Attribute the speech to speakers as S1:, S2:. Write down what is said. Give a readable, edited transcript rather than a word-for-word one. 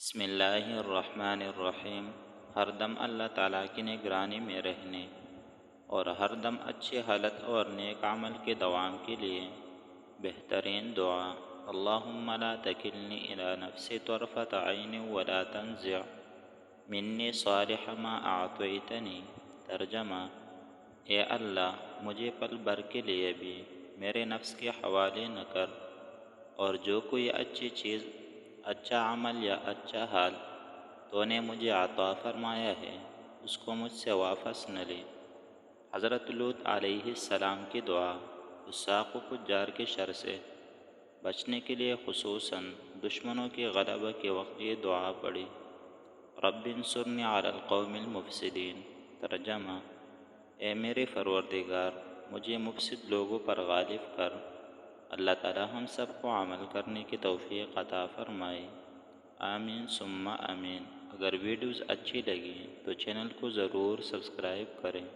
S1: بسم اللہ الرحمن الرحیم۔ ہر دم اللہ تعالیٰ کی نگرانی میں رہنے اور ہر دم اچھی حالت اور نیک عمل کے دوام کے لیے بہترین دعا، اللہم لا تکلنی الی نفسی طرفۃ عین ولا تنزع منی صالح ما اعطیتنی۔ ترجمہ: اے اللہ، مجھے پل بھر کے لیے بھی میرے نفس کے حوالے نہ کر، اور جو کوئی اچھی چیز، اچھا عمل یا اچھا حال تو نے مجھے عطا فرمایا ہے اس کو مجھ سے واپس نہ لے۔ حضرت لوط علیہ السلام کی دعا۔ فساق و فجار کے شر سے بچنے کے لیے خصوصاً دشمنوں کے غلبہ کے وقت یہ دعا پڑھی۔ رب انصرنی علی القوم المفسدین۔ ترجمہ: اے میرے پروردگار، مجھے مفسد لوگوں پر غالب کر۔ اللہ تعالی ہم سب کو عمل کرنے کی توفیق عطا فرمائے۔ آمین ثم آمین۔ اگر ویڈیوز اچھی لگی تو چینل کو ضرور سبسکرائب کریں۔